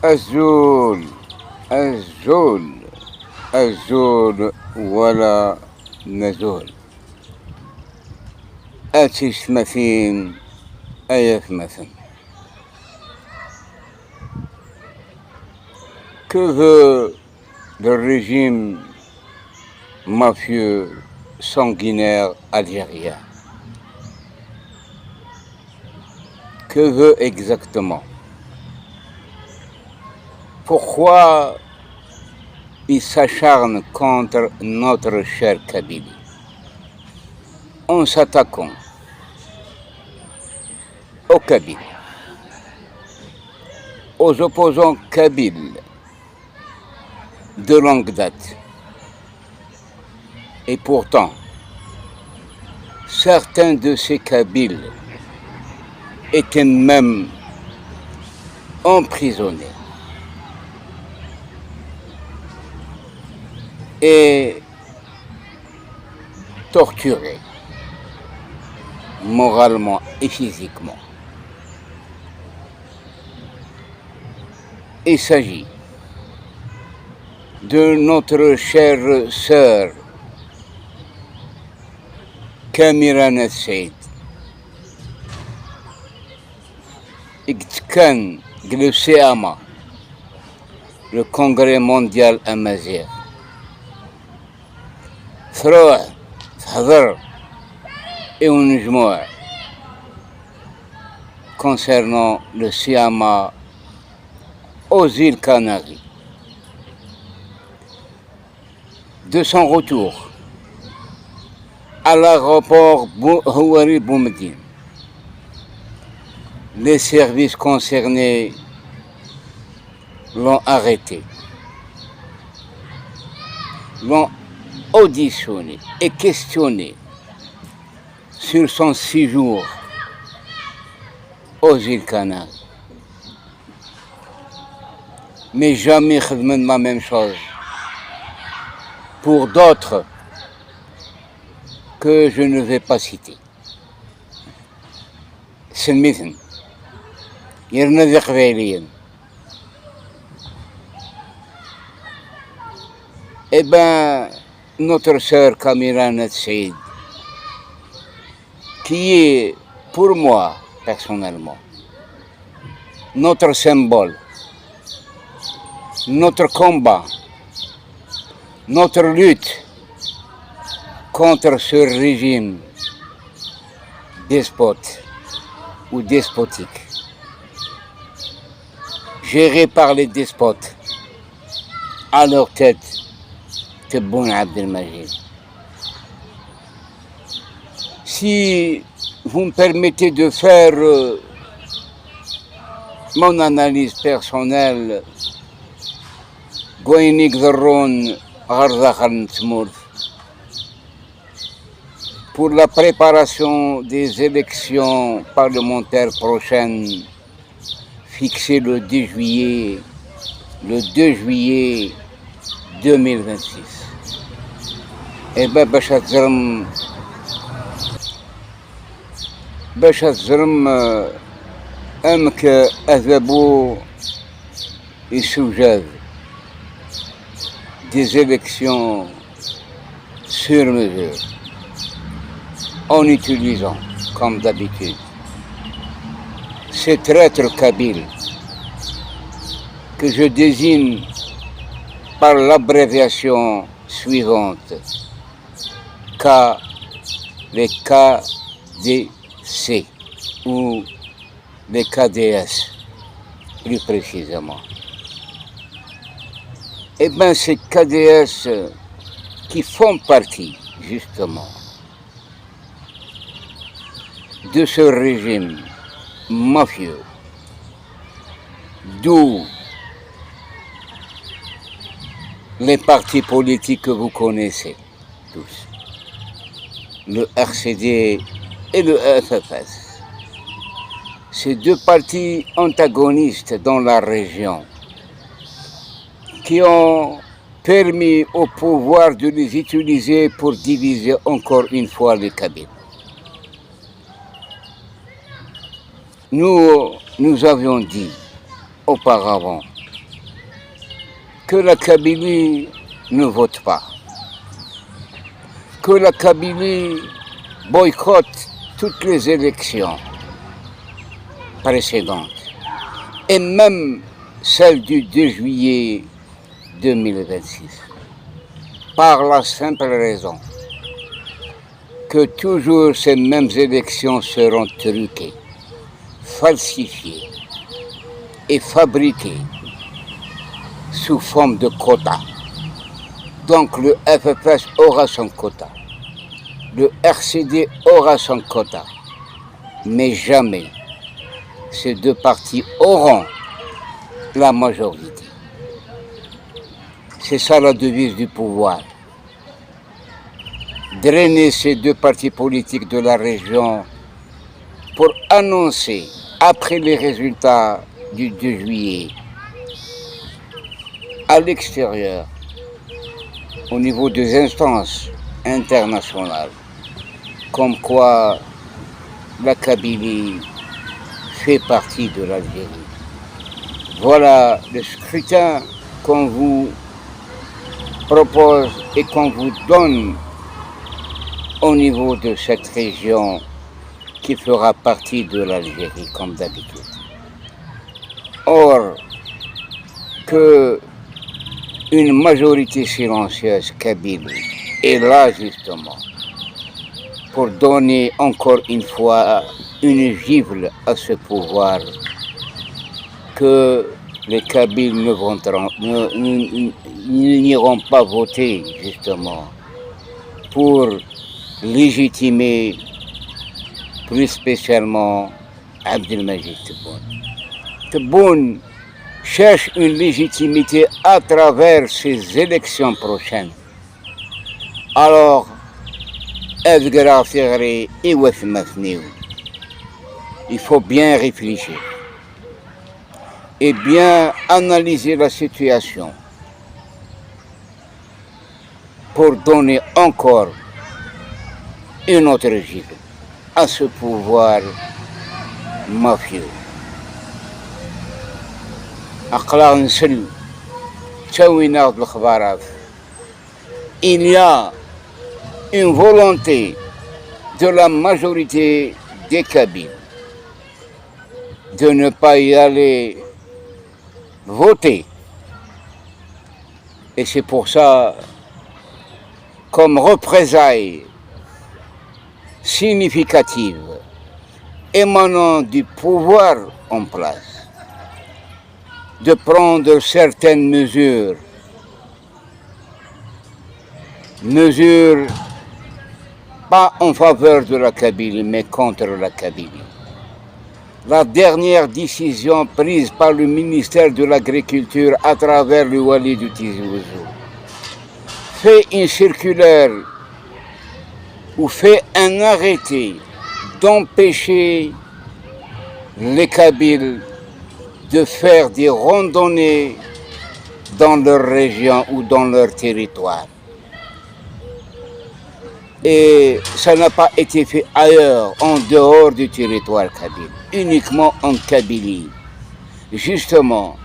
الزول الزول الزول ولا نزول. أتش مثين أيث مثل. Que veut le régime mafieux sanguinaire algérien? Que veut exactement? Pourquoi il s'acharne contre notre cher Kabylie en s'attaquant aux Kabyles, aux opposants kabyles de longue date? Et pourtant, certains de ces Kabyles étaient même emprisonnés et torturés moralement et physiquement. Il s'agit de notre chère sœur Kamira Nassaid, كان le CAMA, le Congrès mondial amazigh, تروح تحضر ونجموع concernant le CAMA aux îles Canaries. De son retour à l'aéroport Houari Boumediene, les services concernés l'ont arrêté, l'ont auditionné et questionné sur son séjour aux îles Canaries. Mais jamais la même chose pour d'autres que je ne vais pas citer. C'est le مثل يرنا قبيليا. Eh bien, notre sœur Kamira Nassaid, qui est pour moi personnellement notre symbole, notre combat, notre lutte contre ce régime despote ou despotique, géré par les despotes, à leur tête Tebboune Abdelmajid. Si vous me permettez de faire mon analyse personnelle, pour la préparation des élections parlementaires prochaines fixées le 2 juillet 2026. Et bien, باش تزرم أمك أذبوا السجاد des élections sur mesure en utilisant, comme d'habitude, ces traîtres kabyles que je désigne par l'abréviation suivante, les KDC ou les KDS plus précisément. Eh bien, ces KDS qui font partie justement de ce régime mafieux, d'où les partis politiques que vous connaissez tous, le RCD et le FFS, ces deux partis antagonistes dans la région qui ont permis au pouvoir de les utiliser pour diviser encore une fois les Kabyles. Nous avions dit auparavant que la Kabylie ne vote pas, que la Kabylie boycotte toutes les élections précédentes, et même celle du 2 juillet 2026, par la simple raison que toujours ces mêmes élections seront truquées, falsifiées et fabriquées sous forme de quotas. Donc le FFS aura son quota, le RCD aura son quota, mais jamais ces deux partis auront la majorité. C'est ça la devise du pouvoir. Drainer ces deux partis politiques de la région pour annoncer, après les résultats du 2 juillet, à l'extérieur, au niveau des instances internationales, comme quoi la Kabylie fait partie de l'Algérie. Voilà le scrutin qu'on vous propose et qu'on vous donne au niveau de cette région qui fera partie de l'Algérie comme d'habitude. Or, que une majorité silencieuse kabyle est là justement pour donner encore une fois une gifle à ce pouvoir que les Kabyles n'iront pas voter justement pour légitimer plus spécialement Abdelmajid Tebboune. Tebboune cherche une légitimité à travers ces élections prochaines. Alors, il faut bien réfléchir et bien analyser la situation pour donner encore une autre gifle à ce pouvoir mafieux. Il y a une volonté de la majorité des Kabyles de ne pas y aller voter. Et c'est pour ça, comme représailles significatives émanant du pouvoir en place, de prendre certaines mesures pas en faveur de la Kabylie, mais contre la Kabylie. La dernière décision prise par le ministère de l'Agriculture à travers le Wali du Tizi Ouzou fait une circulaire ou fait un arrêté d'empêcher les Kabyles de faire des randonnées dans leur région ou dans leur territoire. Et ça n'a pas été fait ailleurs, en dehors du territoire kabyle, uniquement en Kabylie, justement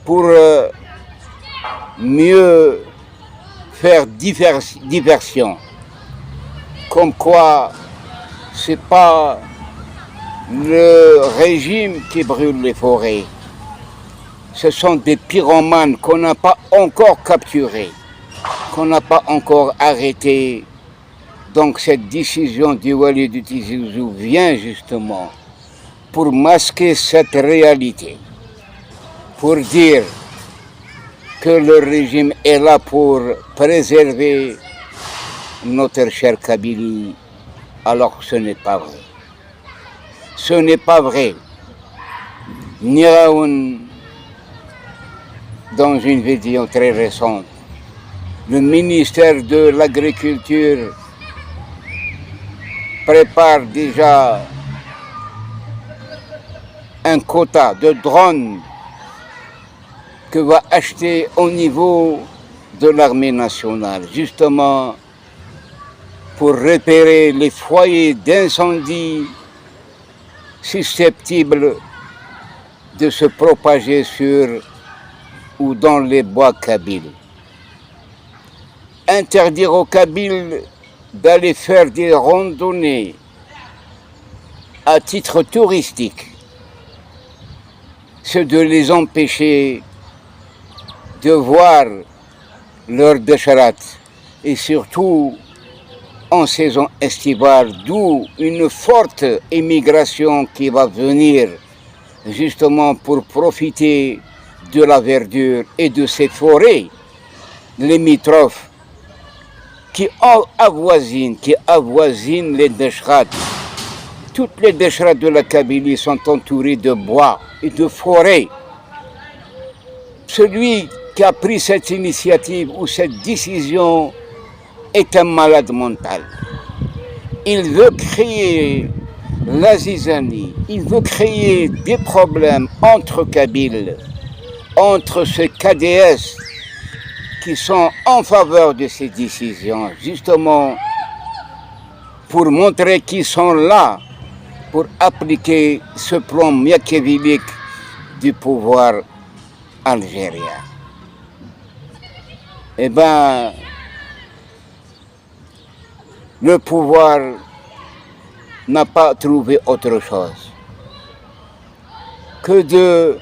pour mieux faire diversion, comme quoi c'est pas le régime qui brûle les forêts, ce sont des pyromanes qu'on n'a pas encore capturés, qu'on n'a pas encore arrêté. Donc cette décision du Wali du Tizi Ouzou vient justement pour masquer cette réalité, pour dire que le régime est là pour préserver notre chère Kabylie, alors que ce n'est pas vrai. Ce n'est pas vrai. Niraoun, dans une vidéo très récente, le ministère de l'Agriculture prépare déjà un quota de drones que va acheter au niveau de l'armée nationale, justement pour repérer les foyers d'incendie susceptibles de se propager sur ou dans les bois kabyles. Interdire aux Kabyles d'aller faire des randonnées à titre touristique, c'est de les empêcher de voir leur décharat, et surtout en saison estivale, d'où une forte immigration qui va venir justement pour profiter de la verdure et de ces forêts limitrophes qui avoisinent les décharats. Toutes les décharats de la Kabylie sont entourées de bois et de forêts. Celui qui a pris cette initiative ou cette décision est un malade mental. Il veut créer la zizanie, il veut créer des problèmes entre Kabyles, entre ces KDS qui sont en faveur de ces décisions, justement pour montrer qu'ils sont là pour appliquer ce plan machiavélique du pouvoir algérien. Eh bien, le pouvoir n'a pas trouvé autre chose que de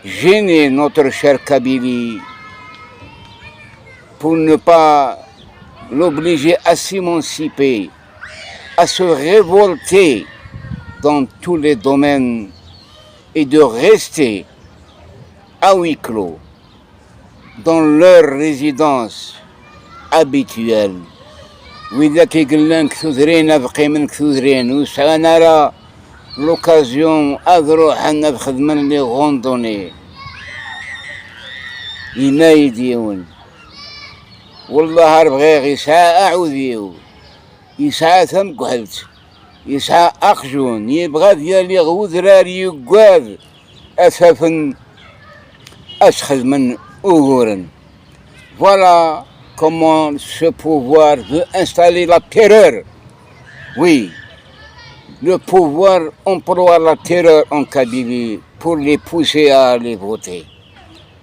gêner notre chère Kabylie pour ne pas l'obliger à s'émanciper, à se révolter dans tous les domaines et de rester à huis clos dans leur résidence habituelle. وإذا كيقول لك ثذرين أبقي من ثذرين وأنا راه لوكازيون أروح أنا بخدمة لي غوندوني ينايديون والله بغي غير ساعة أعوذيو يسعى ثم قعدت يسعى أخجون يبغى ديالي غوذرار يقاد أثافن أسخذ من أغورن. Voilà comment ce pouvoir veut installer la terreur. Oui, le pouvoir emploie la terreur en Kabylie pour les pousser à aller voter.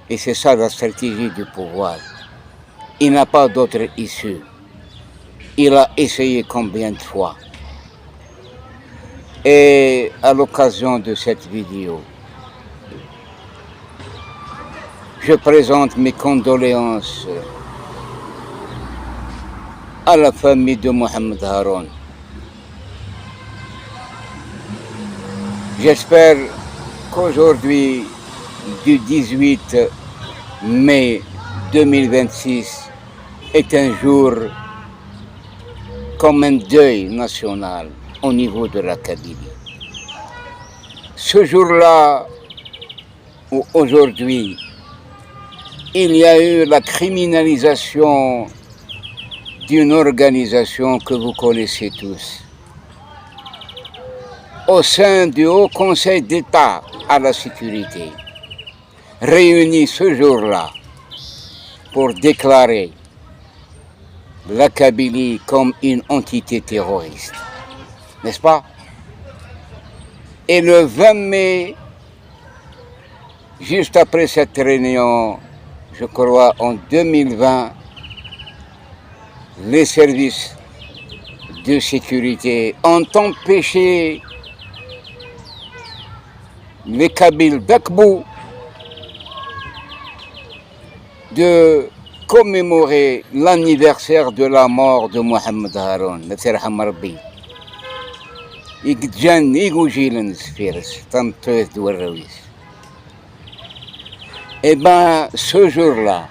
Et c'est ça la stratégie du pouvoir. Il n'a pas d'autre issue. Il a essayé combien de fois. Et à l'occasion de cette vidéo, je présente mes condoléances à la famille de Mohamed Haroun. J'espère qu'aujourd'hui, du 18 mai 2026, est un jour comme un deuil national au niveau de la Kabylie. Ce jour-là, ou aujourd'hui, il y a eu la criminalisation d'une organisation que vous connaissez tous. Au sein du Haut Conseil d'État à la sécurité, réuni ce jour-là pour déclarer la Kabylie comme une entité terroriste, n'est-ce pas? Et le 20 mai, juste après cette réunion, je crois en 2020, les services de sécurité ont empêché les Kabyles d'Akbou de commémorer l'anniversaire de la mort de Mohamed Haroun, le Terham Rabbi. يقجان يقوجيلن سفيرس تنطيث دو الرويس. Eh bien, ce jour-là,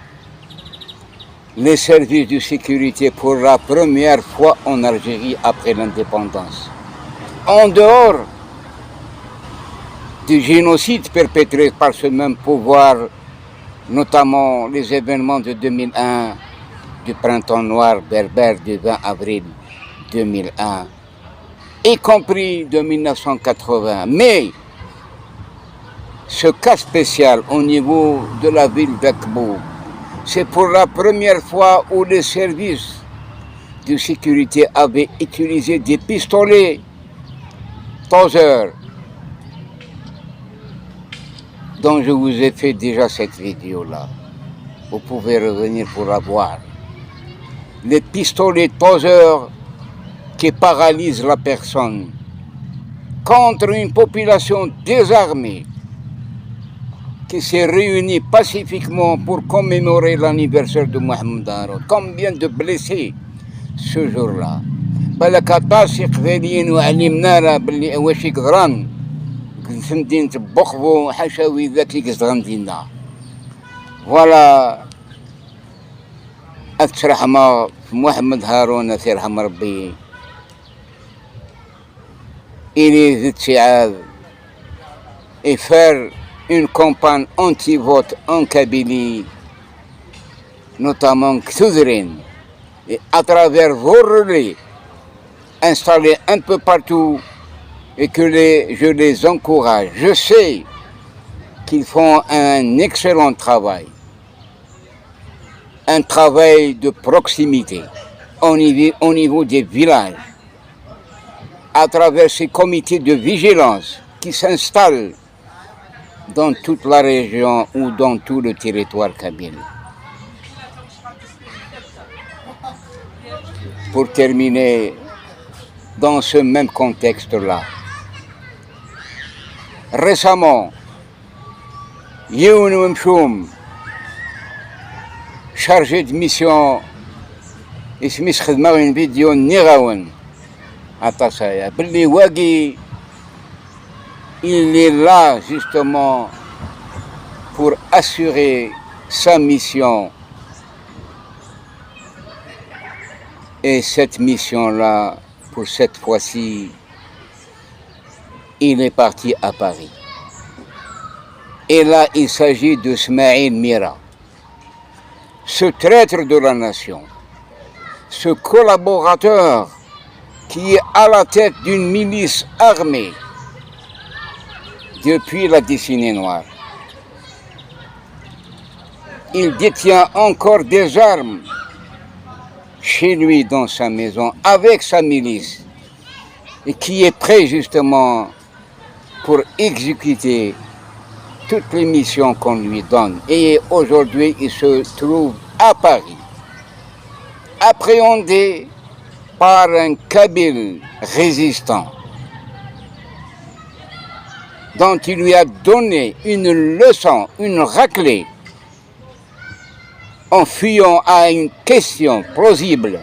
les services de sécurité pour la première fois en Algérie après l'indépendance, en dehors du génocide perpétré par ce même pouvoir, notamment les événements de 2001, du printemps noir berbère du 20 avril 2001, y compris de 1980. Mais ce cas spécial au niveau de la ville d'Akbou, c'est pour la première fois où les services de sécurité avaient utilisé des pistolets Tauser dont je vous ai fait déjà cette vidéo-là. Vous pouvez revenir pour la voir. Les pistolets poseurs qui paralysent la personne contre une population désarmée qui s'est réunie pacifiquement pour commémorer l'anniversaire de Mohamed Haroun. Combien de blessés ce jour-là. بالك عطاس قباليين وعلمنا راه باللي واش يقدران في مدينة بوخبو حشاوي ذاك اللي قصدغن دينا. فوالا أترحم محمد هارون يرحم ربي. إلي ذي تشعاب et faire une campagne anti-vote en Kabylie, notamment Ksoudrine, et à travers vos relais installés un peu partout et que je les encourage. Je sais qu'ils font un excellent travail, un travail de proximité au niveau des villages, à travers ces comités de vigilance qui s'installent dans toute la région ou dans tout le territoire kabyle. Pour terminer, dans ce même contexte-là, récemment, Youn Mchoum, chargé de mission, il se met une vidéo Niraoun, à Tassaya, Bli Wagi, il est là justement pour assurer sa mission. Et cette mission-là, pour cette fois-ci, il est parti à Paris. Et là, il s'agit de Smaïl Mira, ce traître de la nation, ce collaborateur qui est à la tête d'une milice armée depuis la décennie noire. Il détient encore des armes chez lui dans sa maison, avec sa milice, et qui est prêt justement pour exécuter toutes les missions qu'on lui donne. Et aujourd'hui, il se trouve à Paris, appréhendé par un Kabyle résistant, dont il lui a donné une leçon, une raclée, en fuyant à une question plausible,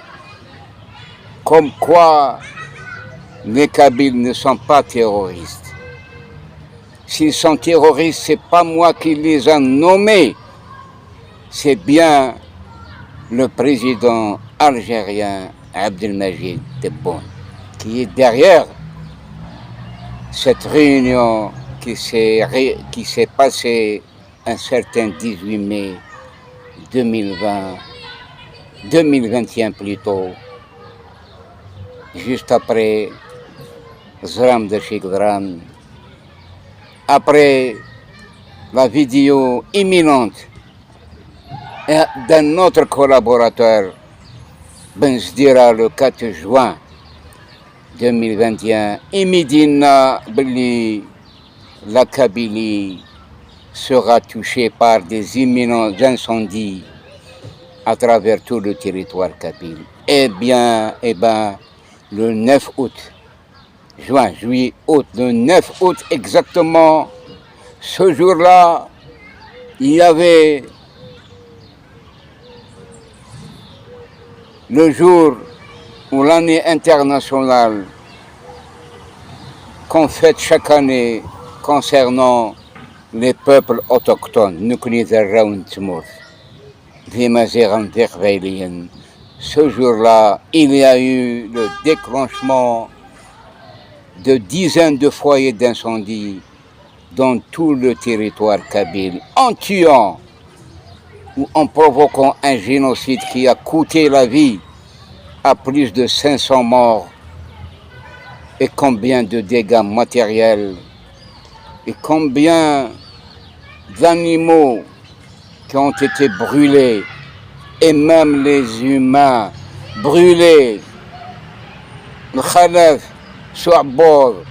comme quoi les Kabyles ne sont pas terroristes. S'ils sont terroristes, ce n'est pas moi qui les ai nommés, c'est bien le président algérien Abdelmajid Tebboune qui est derrière cette réunion qui s'est passée un certain 18 mai 2021 plutôt, juste après Zram de Chikdran, après la vidéo imminente d'un autre collaborateur, Ben Zdira, le 4 juin 2021, et Medina Bli, la Kabylie sera touchée par des imminents incendies à travers tout le territoire kabyle. Eh bien, le 9 août, juin, juillet, août, le 9 août exactement, ce jour-là, il y avait le jour où l'année internationale qu'on fête chaque année concernant les peuples autochtones, ce jour-là, il y a eu le déclenchement de dizaines de foyers d'incendie dans tout le territoire kabyle, en tuant ou en provoquant un génocide qui a coûté la vie à plus de 500 morts, et combien de dégâts matériels, et combien d'animaux qui ont été brûlés, et même les humains brûlés. Le Khalaf, Souabor,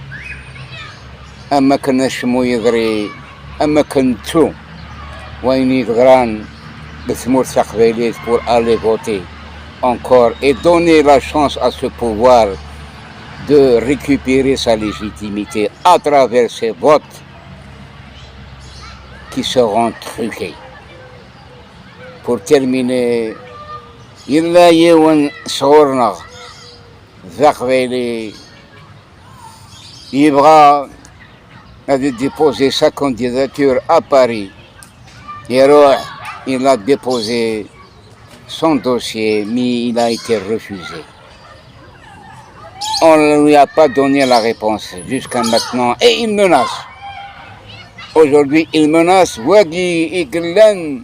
أما كناش مو يدري أما كنتو وين يقران بثمور تقبيليت pour aller voter encore et donner la chance à ce pouvoir de récupérer sa légitimité à travers ces votes qui seront truqués. Pour terminer, il a يوم صورنا Zachveli Ibra a déposé sa candidature à Paris. Il a déposé son dossier, mais il a été refusé. On ne lui a pas donné la réponse jusqu'à maintenant et il menace. Aujourd'hui, il menace Wagi Iglen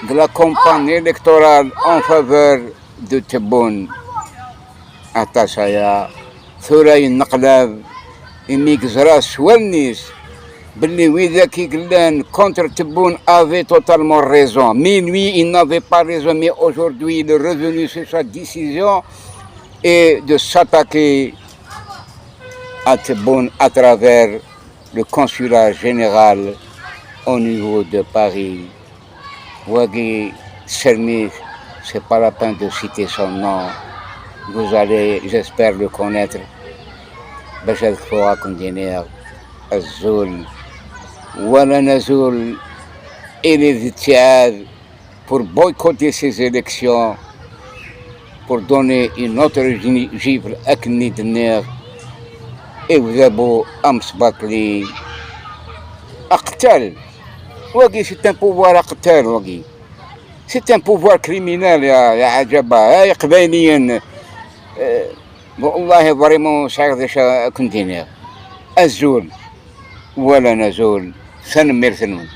de la campagne électorale en faveur de Tebboune. Atashaya, Thuray Naqlab, Imigzra Swelnis, Billy Widaki Glen contre Tebboune avait totalement raison. Mais lui, il n'avait pas raison, mais aujourd'hui, il est revenu sur sa décision et de s'attaquer à Tebboune à travers le consulat général au niveau de Paris. Wagi Sermis, c'est pas la peine de citer son nom. Vous allez, j'espère, le connaître. Bachel Khoa Kondiner, Azul, Wala Nazoul et les Itiad pour boycotter ces élections, pour donner une autre gifle à Knidner et vous avez Amsbakli. Aqtal. Wagi, c'est un pouvoir Aqtal, Wagi. C'est un pouvoir criminel, ya Ajaba, ya Qbailiyen. والله فريمون شاغدش كنتينير الزول ولا نزول سنمير ثنون